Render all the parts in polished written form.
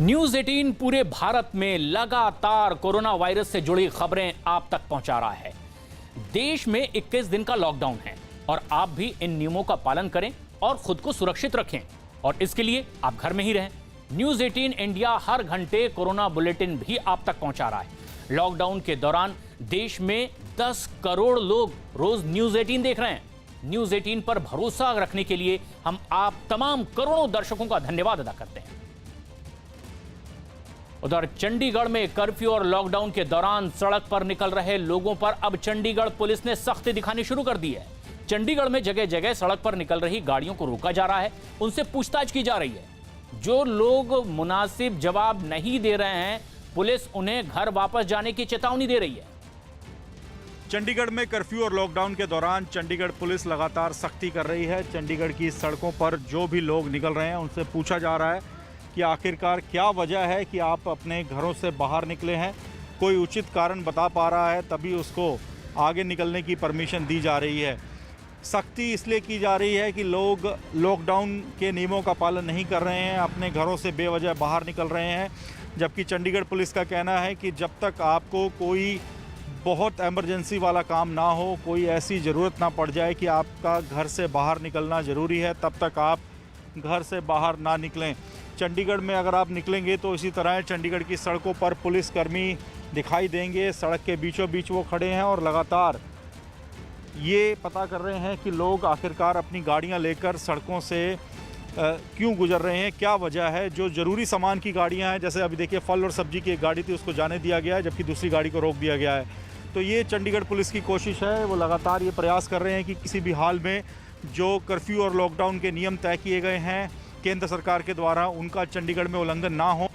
News 18 पूरे भारत में लगातार कोरोना वायरस से जुड़ी खबरें आप तक पहुंचा रहा है। देश में 21 दिन का लॉकडाउन है और आप भी इन नियमों का पालन करें और खुद को सुरक्षित रखें, और इसके लिए आप घर में ही रहें। न्यूज 18 इंडिया हर घंटे कोरोना बुलेटिन भी आप तक पहुंचा रहा है। लॉकडाउन के दौरान देश में 10 करोड़ लोग रोज न्यूज 18 देख रहे हैं। न्यूज 18 पर भरोसा रखने के लिए हम आप तमाम करोड़ों दर्शकों का धन्यवाद अदा करते हैं। उधर चंडीगढ़ में कर्फ्यू और लॉकडाउन के दौरान सड़क पर निकल रहे लोगों पर अब चंडीगढ़ पुलिस ने सख्ती दिखानी शुरू कर दी है। चंडीगढ़ में जगह जगह सड़क पर निकल रही गाड़ियों को रोका जा रहा है, उनसे पूछताछ की जा रही है। जो लोग मुनासिब जवाब नहीं दे रहे हैं, पुलिस उन्हें घर वापस जाने की चेतावनी दे रही है। चंडीगढ़ में कर्फ्यू और लॉकडाउन के दौरान चंडीगढ़ पुलिस लगातार सख्ती कर रही है। चंडीगढ़ की सड़कों पर जो भी लोग निकल रहे हैं उनसे पूछा जा रहा है कि आखिरकार क्या वजह है कि आप अपने घरों से बाहर निकले हैं। कोई उचित कारण बता पा रहा है तभी उसको आगे निकलने की परमिशन दी जा रही है। सख्ती इसलिए की जा रही है कि लोग लॉकडाउन के नियमों का पालन नहीं कर रहे हैं, अपने घरों से बेवजह बाहर निकल रहे हैं। जबकि चंडीगढ़ पुलिस का कहना है कि जब तक आपको कोई बहुत इमरजेंसी वाला काम ना हो, कोई ऐसी ज़रूरत ना पड़ जाए कि आपका घर से बाहर निकलना ज़रूरी है, तब तक आप घर से बाहर ना निकलें। चंडीगढ़ में अगर आप निकलेंगे तो इसी तरह चंडीगढ़ की सड़कों पर पुलिसकर्मी दिखाई देंगे। सड़क के बीचों बीच वो खड़े हैं और लगातार ये पता कर रहे हैं कि लोग आखिरकार अपनी गाड़ियां लेकर सड़कों से क्यों गुजर रहे हैं, क्या वजह है। जो ज़रूरी सामान की गाड़ियां हैं, जैसे अभी देखिए फल और सब्जी की एक गाड़ी थी, उसको जाने दिया गया है, जबकि दूसरी गाड़ी को रोक दिया गया है। तो ये चंडीगढ़ पुलिस की कोशिश है। वो लगातार ये प्रयास कर रहे हैं कि किसी भी हाल में जो कर्फ्यू और लॉकडाउन के नियम तय किए गए हैं केंद्र सरकार के द्वारा, उनका चंडीगढ़ में उल्लंघन ना हो।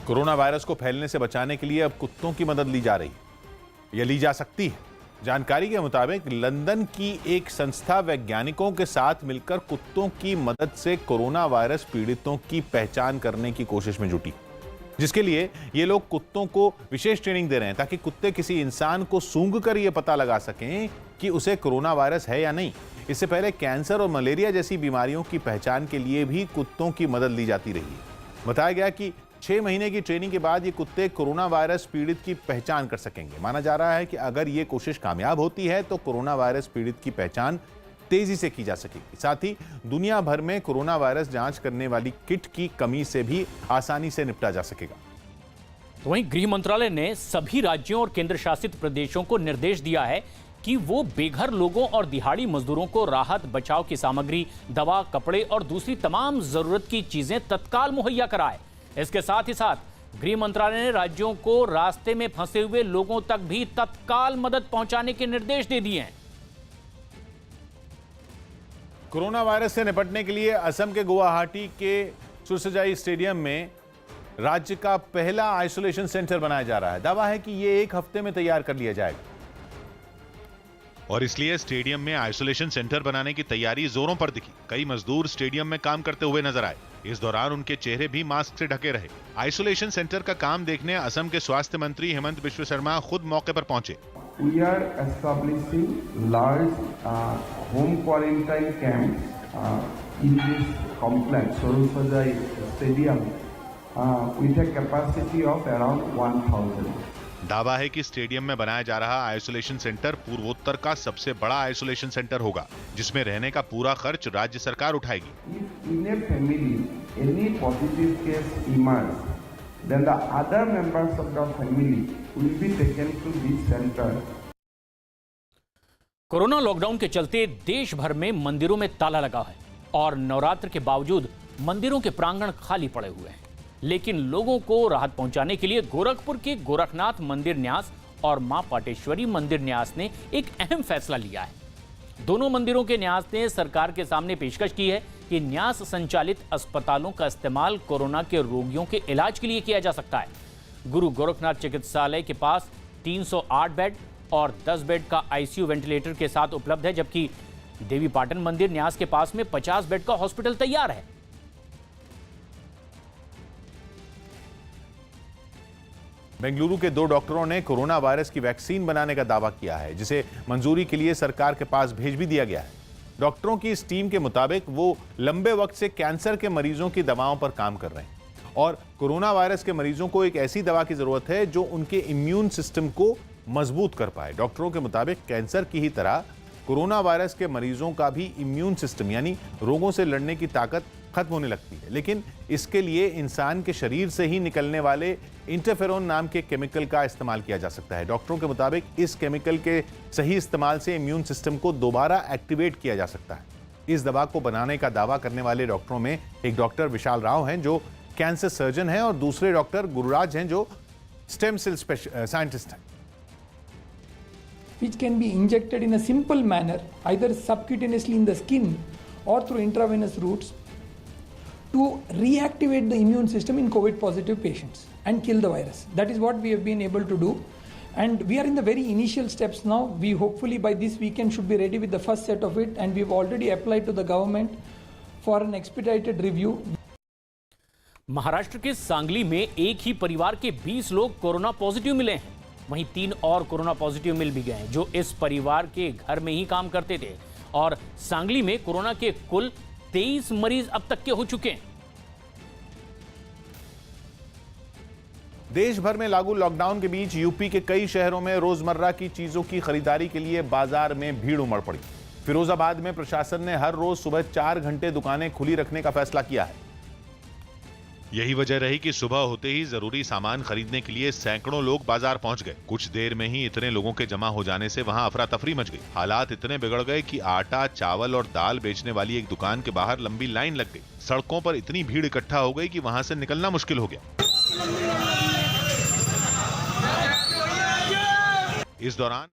कोरोना वायरस को फैलने से बचाने के लिए अब कुत्तों की मदद ली जा रही है, या ली जा सकती है। जानकारी के मुताबिक लंदन की एक संस्था वैज्ञानिकों के साथ मिलकर कुत्तों की मदद से कोरोना वायरस पीड़ितों की पहचान करने की कोशिश में जुटी, जिसके लिए ये लोग कुत्तों को विशेष ट्रेनिंग दे रहे हैं ताकि कुत्ते किसी इंसान को सूंघकर यह पता लगा सकें कि उसे कोरोना वायरस है या नहीं। इससे पहले कैंसर और मलेरिया जैसी बीमारियों की पहचान के लिए भी कुत्तों की मदद ली जाती रही है। बताया गया कि 6 महीने की ट्रेनिंग के बाद ये कुत्ते कोरोना वायरस पीड़ित की पहचान कर सकेंगे। माना जा रहा है कि अगर ये कोशिश कामयाब होती है तो कोरोना वायरस पीड़ित की पहचान तेजी से की जा सकेगी। साथ ही दुनिया भर में कोरोना वायरस जांच करने वाली किट की कमी से भी आसानी से निपटा जा सकेगा। वहीं गृह मंत्रालय ने सभी राज्यों और केंद्र शासित प्रदेशों को निर्देश दिया है कि वो बेघर लोगों और दिहाड़ी मजदूरों को राहत बचाव की सामग्री, दवा, कपड़े और दूसरी तमाम जरूरत की चीजें तत्काल मुहैया कराए। इसके साथ ही साथ गृह मंत्रालय ने राज्यों को रास्ते में फंसे हुए लोगों तक भी तत्काल मदद पहुंचाने के निर्देश दे दिए हैं। कोरोना वायरस से निपटने के लिए असम के गुवाहाटी के सुरसजाई स्टेडियम में राज्य का पहला आइसोलेशन सेंटर बनाया जा रहा है। दावा है कि यह 1 हफ्ते में तैयार कर लिया जाएगा और इसलिए स्टेडियम में आइसोलेशन सेंटर बनाने की तैयारी जोरों पर दिखी। कई मजदूर स्टेडियम में काम करते हुए नजर आए। इस दौरान उनके चेहरे भी मास्क से ढके रहे। आइसोलेशन सेंटर का काम देखने असम के स्वास्थ्य मंत्री हेमंत बिश्व शर्मा खुद मौके पर पहुंचे। We are establishing large home quarantine camps in this complex, Sorosajai Stadium, with a capacity of around 1000. दावा है कि स्टेडियम में बनाया जा रहा आइसोलेशन सेंटर पूर्वोत्तर का सबसे बड़ा आइसोलेशन सेंटर होगा, जिसमें रहने का पूरा खर्च राज्य सरकार उठाएगी। If in a family any positive case emerges, then the other members of the family will be taken to this center. Corona lockdown के चलते देश भर में मंदिरों में ताला लगा है और नवरात्र के बावजूद मंदिरों के प्रांगण खाली पड़े हुए हैं। लेकिन लोगों को राहत पहुंचाने के लिए गोरखपुर के गोरखनाथ मंदिर न्यास और मां पाटेश्वरी मंदिर न्यास ने एक अहम फैसला लिया है। दोनों मंदिरों के न्यास ने सरकार के सामने पेशकश की है कि न्यास संचालित अस्पतालों का इस्तेमाल कोरोना के रोगियों के इलाज के लिए किया जा सकता है। गुरु गोरखनाथ चिकित्सालय के पास 308 बेड और 10 बेड का आईसीयू वेंटिलेटर के साथ उपलब्ध है, जबकि देवी पाटन मंदिर न्यास के पास में 50 बेड का हॉस्पिटल तैयार है। बेंगलुरु के 2 डॉक्टरों ने कोरोना वायरस की वैक्सीन बनाने का दावा किया है, जिसे मंजूरी के लिए सरकार के पास भेज भी दिया गया है। डॉक्टरों की इस टीम के मुताबिक वो लंबे वक्त से कैंसर के मरीजों की दवाओं पर काम कर रहे हैं और कोरोना वायरस के मरीजों को एक ऐसी दवा की जरूरत है जो उनके इम्यून सिस्टम को मजबूत कर पाए। डॉक्टरों के मुताबिक कैंसर की ही तरह कोरोना वायरस के मरीजों का भी इम्यून सिस्टम यानी रोगों से लड़ने की ताकत खत्म होने लगती है, लेकिन इसके लिए इंसान के शरीर से ही निकलने वाले इंटरफेरोन नाम के केमिकल का इस्तेमाल किया जा सकता है। डॉक्टरों के मुताबिक इस केमिकल के सही इस्तेमाल से इम्यून सिस्टम को दोबारा एक्टिवेट किया जा सकता है। इस दवा को बनाने का दावा करने वाले डॉक्टरों में एक डॉक्टर विशाल राव हैं जो कैंसर सर्जन हैं और दूसरे डॉक्टर गुरुराज हैं जो स्टेम सेल साइंटिस्ट हैं। Which can be injected in a simple manner, either subcutaneously in the skin or through intravenous routes, to reactivate the immune system in COVID positive patients and kill the virus. That is what we have been able to do, and we are in the very initial steps now. We hopefully by this weekend should be ready with the first set of it, and we have already applied to the government for an expedited review. Maharashtra के सांगली में एक ही परिवार के 20 लोग corona positive मिले हैं। वहीं 3 और कोरोना पॉजिटिव मिल भी गए हैं जो इस परिवार के घर में ही काम करते थे और सांगली में कोरोना के कुल 23 मरीज अब तक के हो चुके हैं। देश भर में लागू लॉकडाउन के बीच यूपी के कई शहरों में रोजमर्रा की चीजों की खरीदारी के लिए बाजार में भीड़ उमड़ पड़ी। फिरोजाबाद में प्रशासन ने हर रोज सुबह 4 घंटे दुकानें खुली रखने का फैसला किया है। यही वजह रही कि सुबह होते ही जरूरी सामान खरीदने के लिए सैकड़ों लोग बाजार पहुंच गए। कुछ देर में ही इतने लोगों के जमा हो जाने से वहां अफरा तफरी मच गई। हालात इतने बिगड़ गए कि आटा, चावल और दाल बेचने वाली एक दुकान के बाहर लंबी लाइन लग गई। सड़कों पर इतनी भीड़ इकट्ठा हो गई कि वहां से निकलना मुश्किल हो गया। इस दौरान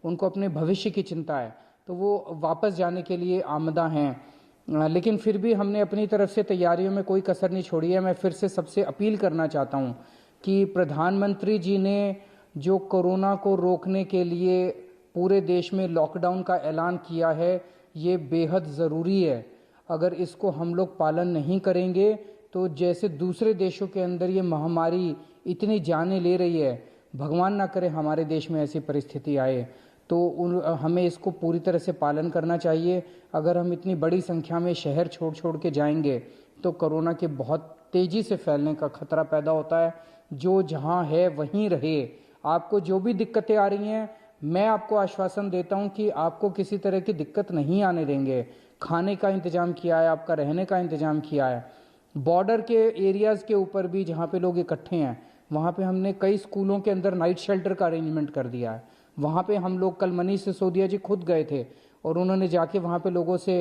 उनको अपने भविष्य की चिंता है, तो वो वापस जाने के लिए आमदा हैं, लेकिन फिर भी हमने अपनी तरफ से तैयारियों में कोई कसर नहीं छोड़ी है। मैं फिर से सबसे अपील करना चाहता हूं कि प्रधानमंत्री जी ने जो कोरोना को रोकने के लिए पूरे देश में लॉकडाउन का ऐलान किया है, ये बेहद ज़रूरी है। अगर इसको हम लोग पालन नहीं करेंगे तो जैसे दूसरे देशों के अंदर ये महामारी इतनी जानें ले रही है, भगवान ना करे हमारे देश में ऐसी परिस्थिति आए, तो हमें इसको पूरी तरह से पालन करना चाहिए। अगर हम इतनी बड़ी संख्या में शहर छोड़ छोड़ के जाएंगे तो कोरोना के बहुत तेज़ी से फैलने का खतरा पैदा होता है। जो जहां है वहीं रहे। आपको जो भी दिक्कतें आ रही हैं, मैं आपको आश्वासन देता हूं कि आपको किसी तरह की दिक्कत नहीं आने देंगे। खाने का इंतज़ाम किया है, आपका रहने का इंतज़ाम किया है। बॉर्डर के एरियाज़ के ऊपर भी जहाँ पे लोग इकट्ठे हैं, वहाँ पे हमने कई स्कूलों के अंदर नाइट शेल्टर का अरेंजमेंट कर दिया है। वहाँ पे हम लोग कल मनीष सिसोदिया जी खुद गए थे और उन्होंने जाके वहाँ पे लोगों से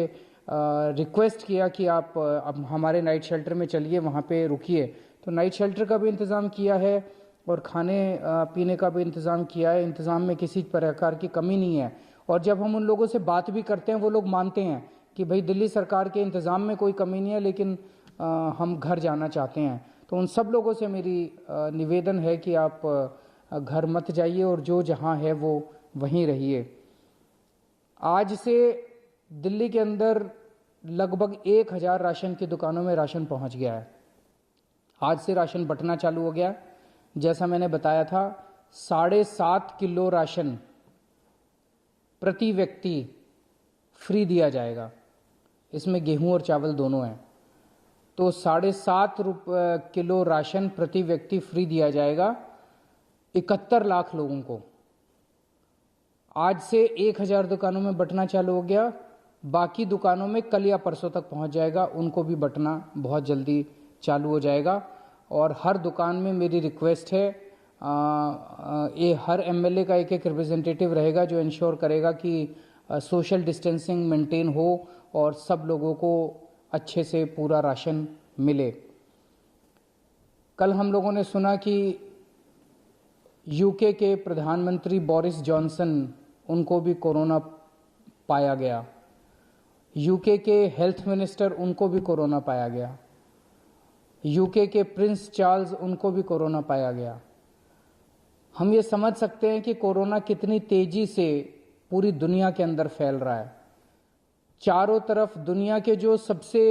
रिक्वेस्ट किया कि आप अब हमारे नाइट शेल्टर में चलिए, वहाँ पे रुकिए। तो नाइट शेल्टर का भी इंतज़ाम किया है और खाने पीने का भी इंतज़ाम किया है। इंतज़ाम में किसी प्रकार की कमी नहीं है। और जब हम उन लोगों से बात भी करते हैं, वो लोग मानते हैं कि भाई दिल्ली सरकार के इंतज़ाम में कोई कमी नहीं है, लेकिन हम घर जाना चाहते हैं। तो उन सब लोगों से मेरी निवेदन है कि आप घर मत जाइए और जो जहां है वो वहीं रहिए। आज से दिल्ली के अंदर लगभग 1000 राशन की दुकानों में राशन पहुंच गया है। आज से राशन बंटना चालू हो गया। जैसा मैंने बताया था, 7.5 किलो राशन प्रति व्यक्ति फ्री दिया जाएगा। इसमें गेहूं और चावल दोनों हैं। तो 7.5 किलो राशन प्रति व्यक्ति फ्री दिया जाएगा 71 लाख लोगों को। आज से 1000 दुकानों में बंटना चालू हो गया। बाकी दुकानों में कल या परसों तक पहुंच जाएगा। उनको भी बंटना बहुत जल्दी चालू हो जाएगा। और हर दुकान में मेरी रिक्वेस्ट है, ये हर एमएलए का एक रिप्रेजेंटेटिव रहेगा जो इंश्योर करेगा कि सोशल डिस्टेंसिंग मेंटेन हो और सब लोगों को अच्छे से पूरा राशन मिले। कल हम लोगों ने सुना कि यूके के प्रधानमंत्री बोरिस जॉनसन, उनको भी कोरोना पाया गया। यूके के हेल्थ मिनिस्टर, उनको भी कोरोना पाया गया। यूके के प्रिंस चार्ल्स, उनको भी कोरोना पाया गया। हम ये समझ सकते हैं कि कोरोना कितनी तेजी से पूरी दुनिया के अंदर फैल रहा है। चारों तरफ दुनिया के जो सबसे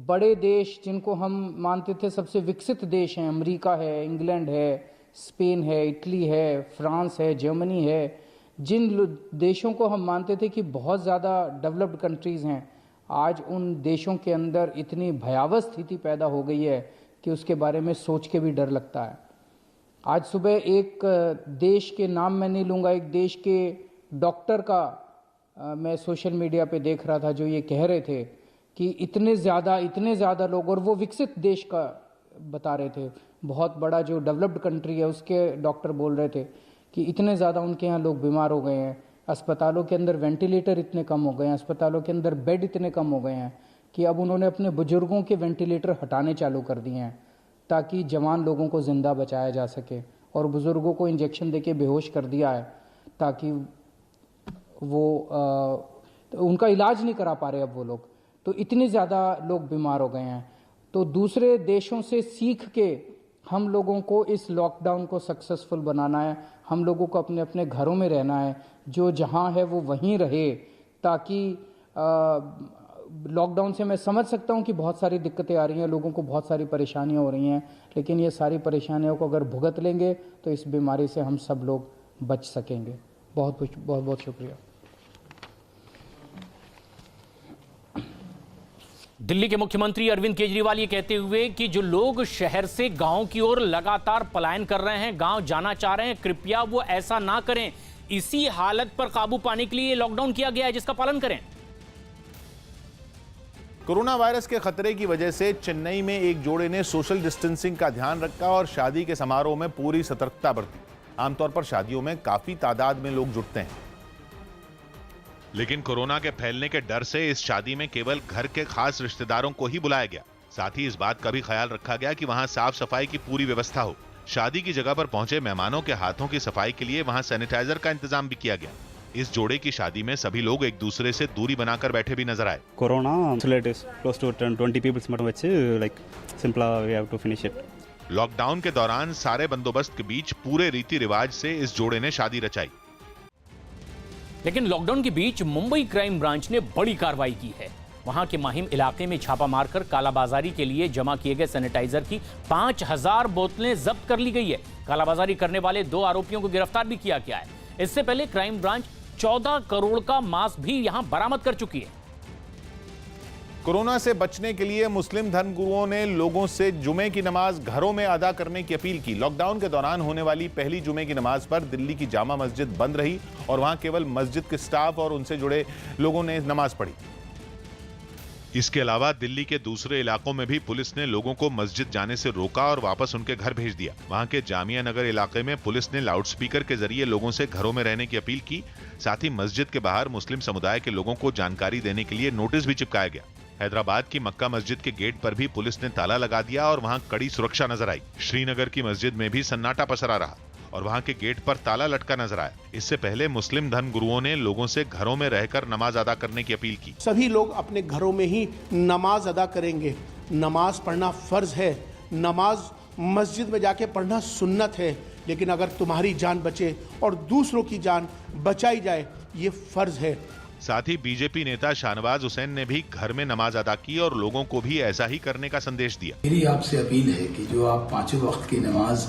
बड़े देश, जिनको हम मानते थे सबसे विकसित देश हैं, अमेरिका है, इंग्लैंड है, स्पेन है, इटली है, फ्रांस है, जर्मनी है, जिन देशों को हम मानते थे कि बहुत ज़्यादा डेवलप्ड कंट्रीज़ हैं, आज उन देशों के अंदर इतनी भयावह स्थिति पैदा हो गई है कि उसके बारे में सोच के भी डर लगता है। आज सुबह एक देश के नाम मैं नहीं लूँगा, एक देश के डॉक्टर का मैं सोशल मीडिया पे देख रहा था, जो ये कह रहे थे कि इतने ज़्यादा लोग, और वो विकसित देश का बता रहे थे, बहुत बड़ा जो डेवलप्ड कंट्री है उसके डॉक्टर बोल रहे थे कि इतने ज़्यादा उनके यहाँ लोग बीमार हो गए हैं, अस्पतालों के अंदर वेंटिलेटर इतने कम हो गए हैं, अस्पतालों के अंदर बेड इतने कम हो गए हैं कि अब उन्होंने अपने बुजुर्गों के वेंटिलेटर हटाने चालू कर दिए हैं ताकि जवान लोगों को ज़िंदा बचाया जा सके, और बुज़ुर्गों को इंजेक्शन देके बेहोश कर दिया है ताकि वो उनका इलाज नहीं करा पा रहे अब वो लोग। तो इतने ज़्यादा लोग बीमार हो गए हैं। तो दूसरे देशों से सीख के हम लोगों को इस लॉकडाउन को सक्सेसफुल बनाना है। हम लोगों को अपने अपने घरों में रहना है, जो जहाँ है वो वहीं रहे, ताकि लॉकडाउन से मैं समझ सकता हूँ कि बहुत सारी दिक्कतें आ रही हैं, लोगों को बहुत सारी परेशानियाँ हो रही हैं, लेकिन ये सारी परेशानियों को अगर भुगत लेंगे तो इस बीमारी से हम सब लोग बच सकेंगे। बहुत शुक्रिया। दिल्ली के मुख्यमंत्री अरविंद केजरीवाल ये कहते हुए कि जो लोग शहर से गांव की ओर लगातार पलायन कर रहे हैं, गांव जाना चाह रहे हैं, कृपया वो ऐसा ना करें। इसी हालत पर काबू पाने के लिए लॉकडाउन किया गया है, जिसका पालन करें। कोरोना वायरस के खतरे की वजह से चेन्नई में एक जोड़े ने सोशल डिस्टेंसिंग का ध्यान रखा और शादी के समारोह में पूरी सतर्कता बरती। आमतौर पर शादियों में काफी तादाद में लोग जुटते हैं, लेकिन कोरोना के फैलने के डर से इस शादी में केवल घर के खास रिश्तेदारों को ही बुलाया गया। साथ ही इस बात का भी ख्याल रखा गया कि वहां साफ सफाई की पूरी व्यवस्था हो। शादी की जगह पर पहुंचे मेहमानों के हाथों की सफाई के लिए वहां सैनिटाइजर का इंतजाम भी किया गया। इस जोड़े की शादी में सभी लोग एक दूसरे से दूरी बनाकर बैठे भी नजर आए। कोरोना क्लोज टू 20 पीपल्स मट वच्चे like simple we have to finish it. Lockdown के दौरान सारे बंदोबस्त के बीच पूरे रीति रिवाज से इस जोड़े ने शादी रचाई। लेकिन लॉकडाउन के बीच मुंबई क्राइम ब्रांच ने बड़ी कार्रवाई की है। वहां के माहिम इलाके में छापा मारकर कालाबाजारी के लिए जमा किए गए सैनिटाइजर की 5000 बोतलें जब्त कर ली गई है। कालाबाजारी करने वाले 2 आरोपियों को गिरफ्तार भी किया गया है। इससे पहले क्राइम ब्रांच 14 करोड़ का मांस भी यहां बरामद कर चुकी है। कोरोना से बचने के लिए मुस्लिम धर्मगुरुओं ने लोगों से जुमे की नमाज घरों में अदा करने की अपील की। लॉकडाउन के दौरान होने वाली पहली जुमे की नमाज पर दिल्ली की जामा मस्जिद बंद रही और वहां केवल मस्जिद के स्टाफ और उनसे जुड़े लोगों ने नमाज पढ़ी। इसके अलावा दिल्ली के दूसरे इलाकों में भी पुलिस ने लोगों को मस्जिद जाने से रोका और वापस उनके घर भेज दिया। वहां के जामिया नगर इलाके में पुलिस ने लाउडस्पीकर के जरिए लोगों से घरों में रहने की अपील की। साथ ही मस्जिद के बाहर मुस्लिम समुदाय के लोगों को जानकारी देने के लिए नोटिस भी चिपकाया गया। हैदराबाद की मक्का मस्जिद के गेट पर भी पुलिस ने ताला लगा दिया और वहां कड़ी सुरक्षा नजर आई। श्रीनगर की मस्जिद में भी सन्नाटा पसरा रहा और वहां के गेट पर ताला लटका नजर आया। इससे पहले मुस्लिम धर्मगुरुओं ने लोगों से घरों में रहकर नमाज अदा करने की अपील की। सभी लोग अपने घरों में ही नमाज अदा करेंगे। नमाज पढ़ना फर्ज है। नमाज मस्जिद में जाके पढ़ना सुन्नत है, लेकिन अगर तुम्हारी जान बचे और दूसरों की जान बचाई जाए, ये फर्ज है। साथ ही बीजेपी नेता शाहनवाज हुसैन ने भी घर में नमाज अदा की और लोगों को भी ऐसा ही करने का संदेश दिया। मेरी आपसे अपील है कि जो आप 5 वक्त की नमाज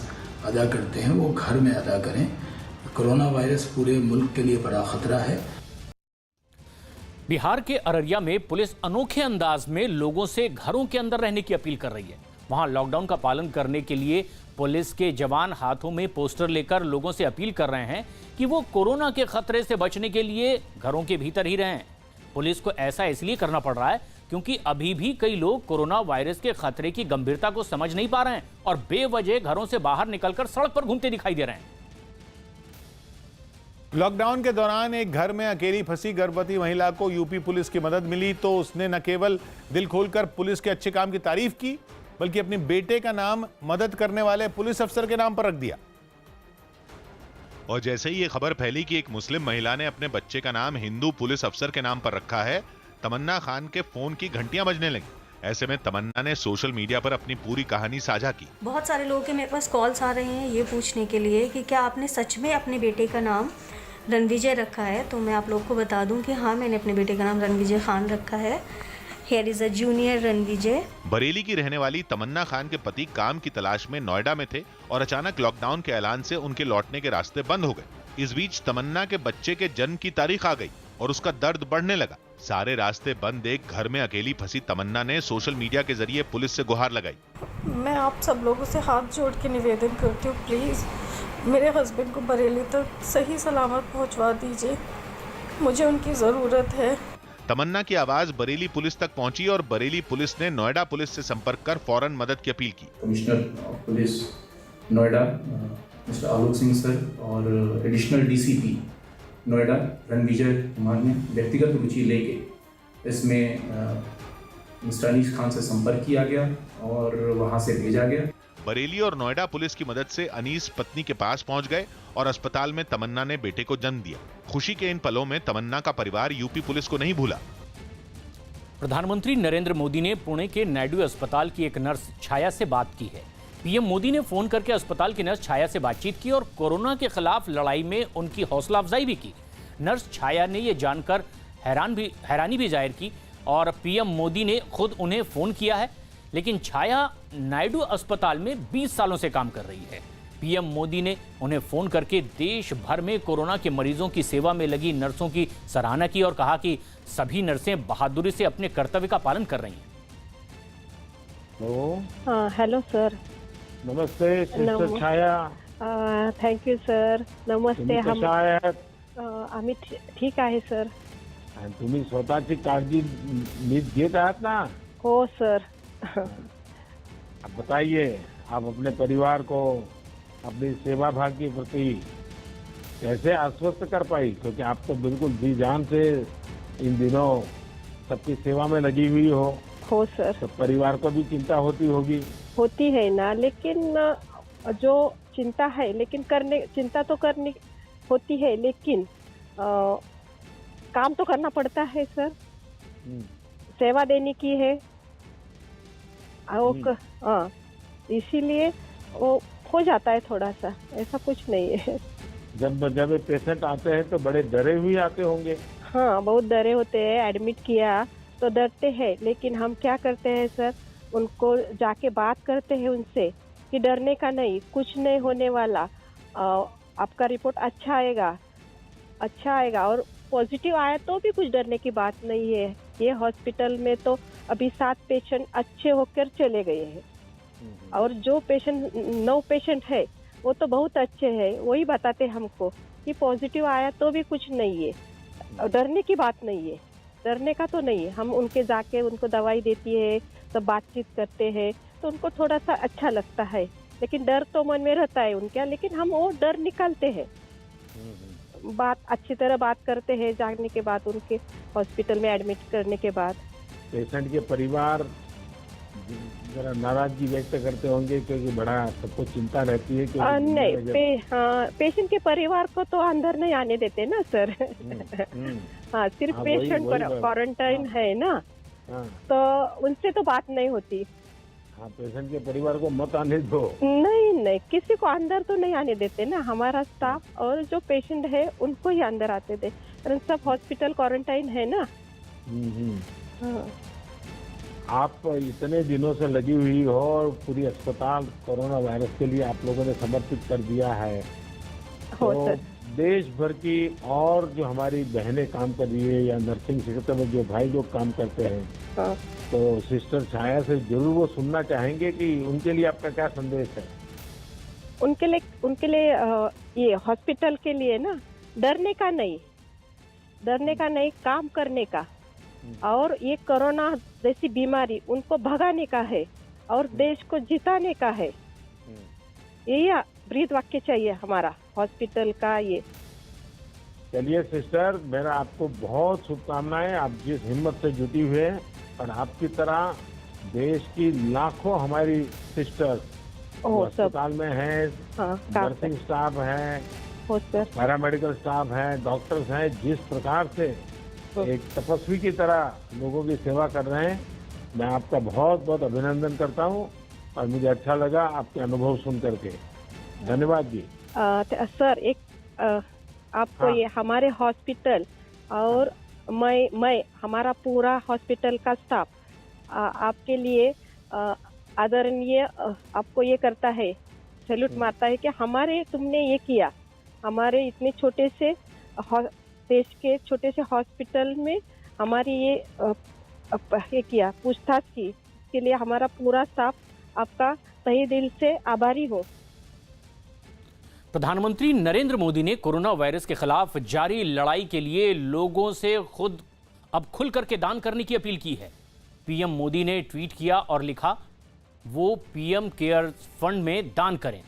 अदा करते हैं वो घर में अदा करें। कोरोना वायरस पूरे मुल्क के लिए बड़ा खतरा है। बिहार के अररिया में पुलिस अनोखे अंदाज में लोगों से घरों के अंदर रहने की अपील कर रही है। वहां लॉकडाउन का पालन करने के लिए पुलिस के जवान हाथों में पोस्टर लेकर लोगों से अपील कर रहे हैं कि वो कोरोना के खतरे से बचने के लिए घरों के भीतर ही रहें। पुलिस को ऐसा इसलिए करना पड़ रहा है क्योंकि अभी भी कई लोग कोरोना वायरस के खतरे की गंभीरता को समझ नहीं पा रहे हैं और बेवजह घरों से बाहर निकलकर सड़क पर घूमते दिखाई दे रहे हैं। लॉकडाउन के दौरान एक घर में अकेली फंसी गर्भवती महिला को यूपी पुलिस की मदद मिली तो उसने न केवल दिल खोलकर पुलिस के अच्छे काम की तारीफ की, बल्कि अपने बेटे का नाम मदद करने वाले पुलिस अफसर के नाम पर रख दिया। और जैसे ही ये खबर फैली कि एक मुस्लिम महिला ने अपने बच्चे का नाम हिंदू पुलिस अफसर के नाम पर रखा है, तमन्ना खान के फोन की घंटियां बजने लगी। ऐसे में तमन्ना ने सोशल मीडिया पर अपनी पूरी कहानी साझा की। बहुत सारे लोगों के मेरे पास कॉल्स आ रहे हैं ये पूछने के लिए कि क्या आपने सच में अपने बेटे का नाम रणविजय रखा है। तो मैं आप लोग को बता दूं कि हाँ, मैंने अपने बेटे का नाम रणविजय खान रखा है। Here is a junior Ranvijay. Bareilly की रहने वाली तमन्ना खान के पति काम की तलाश में नोएडा में थे और अचानक लॉकडाउन के ऐलान से उनके लौटने के रास्ते बंद हो गए। इस बीच तमन्ना के बच्चे के जन्म की तारीख आ गई और उसका दर्द बढ़ने लगा। सारे रास्ते बंद देख घर में अकेली फंसी तमन्ना ने सोशल मीडिया के जरिए पुलिस से गुहार लगाई। मैं आप सब लोगों से हाथ जोड़ के निवेदन करती हूँ, प्लीज़ मेरे हस्बैंड को बरेली तक सही सलामत पहुँचवा दीजिए, मुझे उनकी ज़रूरत है। तमन्ना की आवाज बरेली पुलिस तक पहुंची और बरेली पुलिस ने नोएडा पुलिस से संपर्क कर फौरन मदद की अपील की। Commissioner police Noida mister Alok Singh sir और एडिशनल डीसीपी नोएडा रणविजय कुमार ने व्यक्तिगत रुचि लेके इसमें मिस्टर अनीस खान से संपर्क किया गया और वहां से भेजा गया। बरेली और नोएडा पुलिस की मदद से अनीस पत्नी के पास पहुंच गए और अस्पताल में तमन्ना ने बेटे को जन्म दिया। खुशी के इन पलों में तमन्ना का परिवार यूपी पुलिस को नहीं भूला। प्रधानमंत्री नरेंद्र मोदी ने पुणे के नायडू अस्पताल की एक नर्स छाया से बात की है। पीएम मोदी ने फोन करके अस्पताल की नर्स छाया से बातचीत की और कोरोना के खिलाफ लड़ाई में उनकी हौसला अफजाई भी की। नर्स छाया ने यह जानकर हैरानी भी जाहिर की और पीएम मोदी ने खुद उन्हें फोन किया है। लेकिन छाया नायडू अस्पताल में 20 सालों से काम कर रही है। पीएम मोदी ने उन्हें फोन करके देश भर में कोरोना के मरीजों की सेवा में लगी नर्सों की सराहना की और कहा कि सभी नर्सें बहादुरी से अपने कर्तव्य का पालन कर रही हैं। Hello sir. नमस्ते sister Chhaya. Thank you sir. नमस्ते। कशा आहात? आम्ही ठीक आहे सर। तुम्ही स्वतःची काळजी नीट घेत आहात ना? हो सर। अब बताइए, आप अपने परिवार को अपनी सेवा भाव के प्रति कैसे आश्वस्त कर पाई, क्योंकि आप तो बिल्कुल जी जान से इन दिनों सबकी सेवा में लगी हुई हो सर। तो परिवार को भी चिंता होती होगी। होती है ना, लेकिन जो चिंता है, लेकिन चिंता तो करनी होती है, लेकिन काम तो करना पड़ता है सर। सेवा देने की है, इसीलिए वो हो जाता है थोड़ा सा, ऐसा कुछ नहीं है। जब पेशेंट आते हैं तो बड़े डरे हुए आते होंगे। हाँ, बहुत डरे होते हैं। एडमिट किया तो डरते हैं, लेकिन हम क्या करते हैं सर, उनको जाके बात करते हैं उनसे कि डरने का नहीं, कुछ नहीं होने वाला, आपका रिपोर्ट अच्छा आएगा और पॉजिटिव आया तो भी कुछ डरने की बात नहीं है। ये हॉस्पिटल में तो अभी 7 पेशेंट अच्छे होकर चले गए हैं और जो 9 पेशेंट है वो तो बहुत अच्छे हैं। वही बताते हमको कि पॉजिटिव आया तो भी कुछ नहीं है, डरने की बात नहीं है, डरने का तो नहीं है। हम उनके जाके उनको दवाई देती है, सब बातचीत करते हैं तो उनको थोड़ा सा अच्छा लगता है, लेकिन डर तो मन में रहता है उनका, लेकिन हम वो डर निकालते हैं। बात अच्छी तरह बात करते हैं जाने के बाद, उनके हॉस्पिटल में एडमिट करने के बाद। पेशेंट के परिवार जरा नाराजगी व्यक्त करते होंगे क्योंकि बड़ा सबको चिंता रहती है कि नहीं, पेशेंट के परिवार को तो अंदर नहीं आने देते ना सर। हाँ, सिर्फ पेशेंट क्वारंटाइन है ना, तो उनसे तो बात नहीं होती। हाँ, पेशेंट के परिवार को मत आने दो। नहीं, किसी को अंदर तो नहीं आने देते ना, हमारा स्टाफ और जो पेशेंट है उनको ही अंदर आते थे, और सब हॉस्पिटल क्वारंटाइन है ना। हाँ। आप इतने दिनों से लगी हुई हो और पूरी अस्पताल कोरोना वायरस के लिए आप लोगों ने समर्पित कर दिया है, तो देश भर की और जो हमारी बहनें काम कर रही है या नर्सिंग क्षेत्र में जो भाई लोग काम करते हैं, तो सिस्टर छाया से जरूर वो सुनना चाहेंगे कि उनके लिए आपका क्या संदेश है। उनके लिए ये हॉस्पिटल के लिए ना, डरने का नहीं, काम करने का, और ये कोरोना जैसी बीमारी उनको भगाने का है और देश को जिताने का है। ये ब्रीद वाक्य चाहिए हमारा हॉस्पिटल का। ये चलिए सिस्टर, मेरा आपको बहुत शुभकामनाएं। आप जिस हिम्मत से जुटी हुए हैं, और आपकी तरह देश की लाखों हमारी सिस्टर अस्पताल में हैं, नर्सिंग स्टाफ है, पैरामेडिकल स्टाफ है, डॉक्टर्स हैं, जिस प्रकार से एक तपस्वी की तरह लोगों की सेवा कर रहे हैं, मैं आपका बहुत बहुत अभिनंदन करता हूं और मुझे अच्छा लगा आपके अनुभव सुन करके। धन्यवाद जी। सर, एक आपको ये हमारे हॉस्पिटल और मैं हमारा पूरा हॉस्पिटल का स्टाफ आपके लिए आदरणीय आपको ये करता है, सैल्यूट मारता है कि तुमने ये किया, हमारे इतने छोटे से देश के छोटे से हॉस्पिटल में हमारी ये किया पूछताछ की, इसके लिए हमारा पूरा स्टाफ आपका तहे दिल से आभारी हो। प्रधानमंत्री नरेंद्र मोदी ने कोरोना वायरस के खिलाफ जारी लड़ाई के लिए लोगों से खुद अब खुल करके दान करने की अपील की है। पीएम मोदी ने ट्वीट किया और लिखा, वो पीएम केयर फंड में दान करें।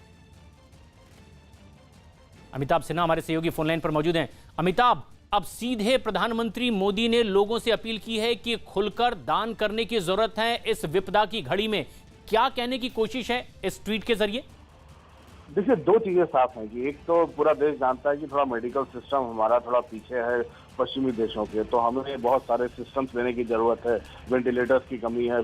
अमिताभ सिन्हा हमारे सहयोगी फोनलाइन पर मौजूद हैं। अमिताभ, अब सीधे प्रधानमंत्री मोदी ने लोगों से अपील की है कि खुलकर दान करने की जरूरत है इस विपदा की घड़ी में। क्या कहने की कोशिश है इस ट्वीट के जरिए? देखिए, दो चीजें साफ हैं कि एक तो पूरा देश जानता है कि थोड़ा मेडिकल सिस्टम हमारा थोड़ा पीछे है पश्चिमी देशों के, तो हमें बहुत सारे सिस्टम्स लेने की जरूरत है। वेंटिलेटर्स की कमी है,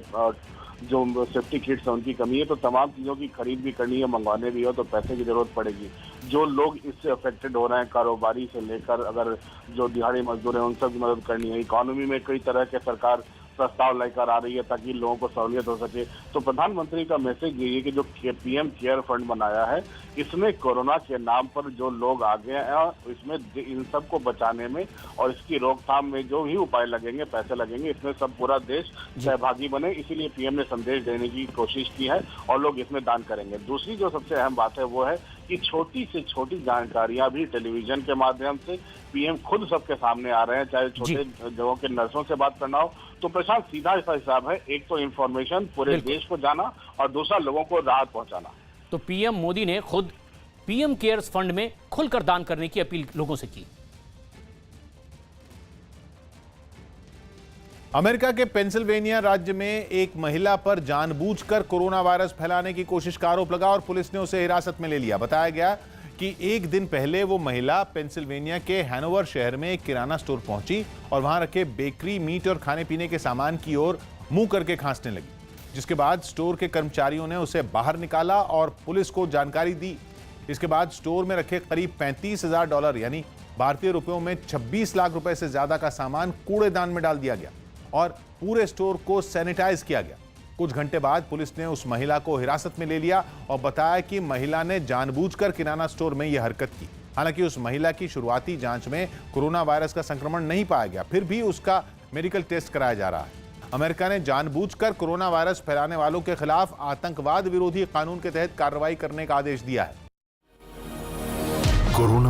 जो सेफ्टी किट्स है उनकी कमी है, तो तमाम चीज़ों की खरीद भी करनी है, मंगवाने भी हो तो पैसे की जरूरत पड़ेगी। जो लोग इससे अफेक्टेड हो रहे हैं, कारोबारी से लेकर अगर जो दिहाड़ी मजदूर हैं उन सब की मदद करनी है। इकोनॉमी में कई तरह के सरकार प्रस्ताव लेकर आ रही है ताकि लोगों को सहूलियत हो सके। तो प्रधानमंत्री का मैसेज यही है कि जो पीएम केयर फंड बनाया है, इसमें कोरोना के नाम पर जो लोग आगे हैं, इसमें इन सबको बचाने में और इसकी रोकथाम में जो भी उपाय लगेंगे, पैसे लगेंगे, इसमें सब पूरा देश सहभागी बने। इसीलिए पीएम ने संदेश देने की कोशिश की है और लोग इसमें दान करेंगे। दूसरी जो सबसे अहम बात है वो है कि छोटी से छोटी जानकारियां भी टेलीविजन के माध्यम से पीएम खुद सबके सामने आ रहे हैं। चाहे छोटे जगहों के नर्सों से बात करना हो, तो प्रशांत सीधा ऐसा हिसाब है, एक तो इंफॉर्मेशन पूरे देश को जाना और दूसरा लोगों को राहत पहुंचाना। तो पीएम मोदी ने खुद पीएम केयर्स फंड में खुलकर दान करने की अपील लोगों से की। अमेरिका के पेंसिल्वेनिया राज्य में एक महिला पर जानबूझकर कोरोना वायरस फैलाने की कोशिश का आरोप लगा और पुलिस ने उसे हिरासत में ले लिया। बताया गया कि एक दिन पहले वो महिला पेंसिल्वेनिया के हैनोवर शहर में एक किराना स्टोर पहुंची और वहां रखे बेकरी, मीट और खाने पीने के सामान की ओर मुंह करके खांसने लगी, जिसके बाद स्टोर के कर्मचारियों ने उसे बाहर निकाला और पुलिस को जानकारी दी। इसके बाद स्टोर में रखे करीब $35,000 यानी भारतीय रुपयों में 26 लाख रुपए से ज्यादा का सामान कूड़ेदान में डाल दिया गया और पूरे स्टोर को सैनिटाइज किया गया। कुछ घंटे बाद पुलिस ने उस महिला को हिरासत में ले लिया और बताया कि महिला ने जानबूझकर किराना स्टोर में यह हरकत की। हालांकि उस महिला की शुरुआती जांच में कोरोना वायरस का संक्रमण नहीं पाया गया, फिर भी उसका मेडिकल टेस्ट कराया जा रहा है। अमेरिका ने जानबूझकर कोरोना वायरस फैलाने वालों के खिलाफ आतंकवाद विरोधी कानून के तहत कार्रवाई करने का आदेश दिया है। कोरोना